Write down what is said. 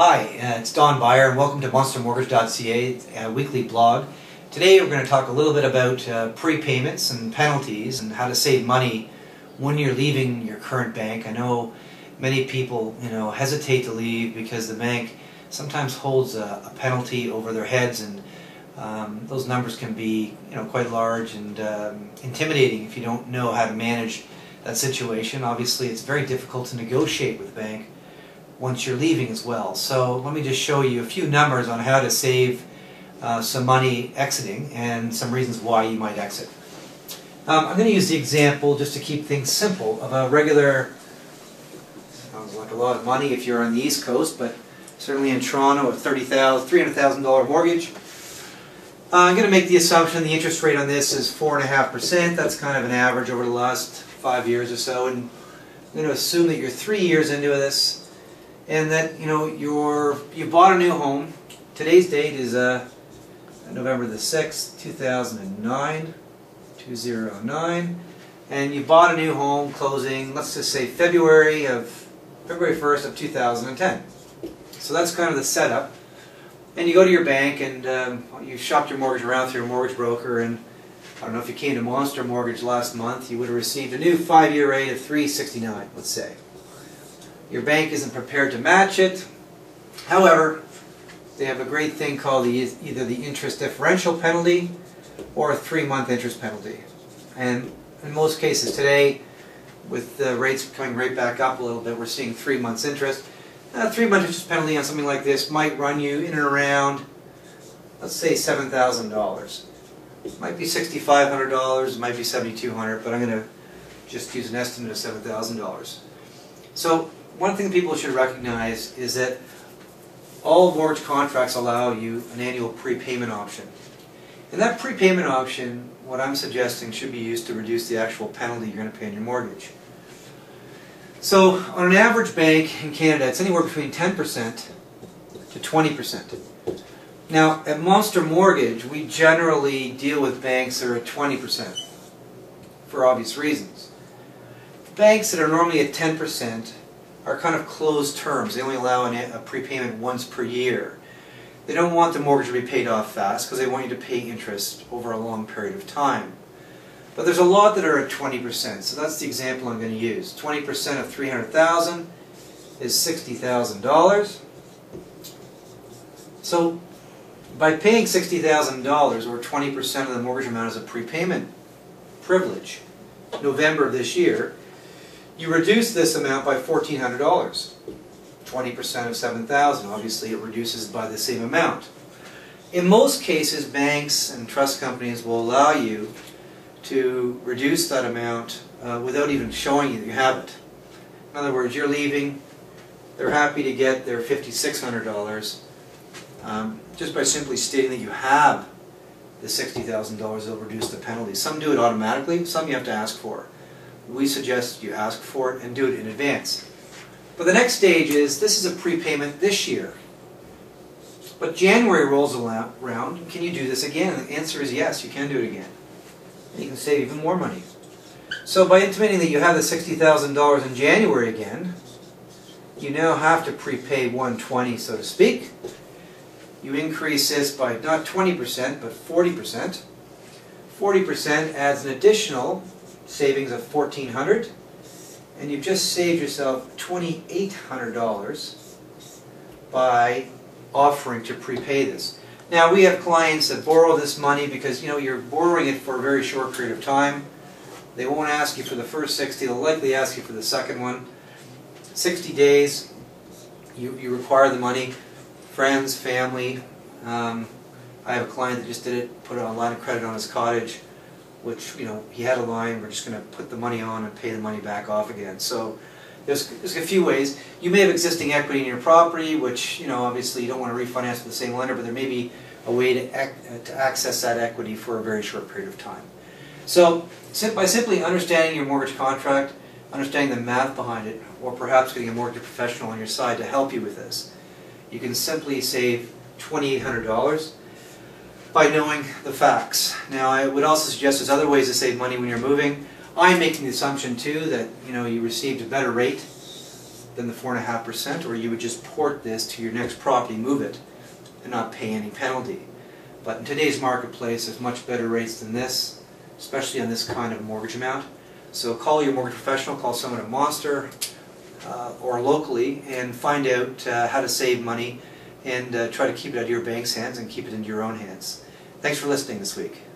Hi, it's Don Byer and welcome to monstermortgage.ca, a weekly blog. Today we're going to talk a little bit about prepayments and penalties and how to save money when you're leaving your current bank. I know many people hesitate to leave because the bank sometimes holds a penalty over their heads, and those numbers can be quite large and intimidating if you don't know how to manage that situation. Obviously it's very difficult to negotiate with the bank once you're leaving as well. So let me just show you a few numbers on how to save some money exiting and some reasons why you might exit. I'm going to use the example, just to keep things simple, of a regular, sounds like a lot of money if you're on the East Coast, but certainly in Toronto, a $300,000 mortgage. I'm going to make the assumption the interest rate on this is 4.5%. That's kind of an average over the last 5 years or so, and I'm going to assume that you're 3 years into this, and that you bought a new home. Today's date is November the 6th, 2009, and you bought a new home closing, let's just say February 1st of 2010. So that's kind of the setup. And you go to your bank and you shopped your mortgage around through a mortgage broker, and I don't know if you came to Monster Mortgage last month, you would have received a new 5-year rate of 3.69, let's say. Your bank isn't prepared to match it. However, they have a great thing called either the interest differential penalty or a 3-month interest penalty. And in most cases today, with the rates coming right back up a little bit, we're seeing 3 months interest. A 3-month interest penalty on something like this might run you in and around, let's say, $7,000. It might be $6,500, it might be $7,200, but I'm going to just use an estimate of $7,000. So one thing people should recognize is that all mortgage contracts allow you an annual prepayment option. And that prepayment option, what I'm suggesting, should be used to reduce the actual penalty you're going to pay on your mortgage. So on an average bank in Canada, it's anywhere between 10% to 20%. Now at Monster Mortgage, we generally deal with banks that are at 20% for obvious reasons. Banks that are normally at 10% are kind of closed terms. They only allow a prepayment once per year. They don't want the mortgage to be paid off fast because they want you to pay interest over a long period of time. But there's a lot that are at 20%, so that's the example I'm going to use. 20% of $300,000 is $60,000. So by paying $60,000, or 20% of the mortgage amount as a prepayment privilege, November of this year, you reduce this amount by $1,400. 20% of $7,000, obviously it reduces by the same amount. In most cases, banks and trust companies will allow you to reduce that amount without even showing you that you have it. In other words, you're leaving, they're happy to get their $5,600 just by simply stating that you have the $60,000. They'll reduce the penalty. Some do it automatically, some you have to ask for. We suggest you ask for it and do it in advance. But the next stage is, this is a prepayment this year. But January rolls around, can you do this again? The answer is yes, you can do it again. And you can save even more money. So by intimating that you have the $60,000 in January again, you now have to prepay $120, so to speak. You increase this by not 20%, but 40%. 40% adds an additional savings of $1,400, and you've just saved yourself $2,800 by offering to prepay this. Now we have clients that borrow this money because you're borrowing it for a very short period of time. They won't ask you for the first 60, they'll likely ask you for the second one. 60 days, you require the money. Friends, family. I have a client that just did it, put a line of credit on his cottage, which, he had a line, we're just going to put the money on and pay the money back off again. So there's a few ways. You may have existing equity in your property, which, obviously you don't want to refinance with the same lender, but there may be a way to access that equity for a very short period of time. So by simply understanding your mortgage contract, understanding the math behind it, or perhaps getting a mortgage professional on your side to help you with this, you can simply save $2,800 by knowing the facts. Now I would also suggest there's other ways to save money when you're moving. I'm making the assumption too that you received a better rate than the 4.5%, or you would just port this to your next property, move it, and not pay any penalty. But in today's marketplace, there's much better rates than this, especially on this kind of mortgage amount. So call your mortgage professional, call someone at Monster or locally, and find out how to save money and try to keep it out of your bank's hands and keep it into your own hands. Thanks for listening this week.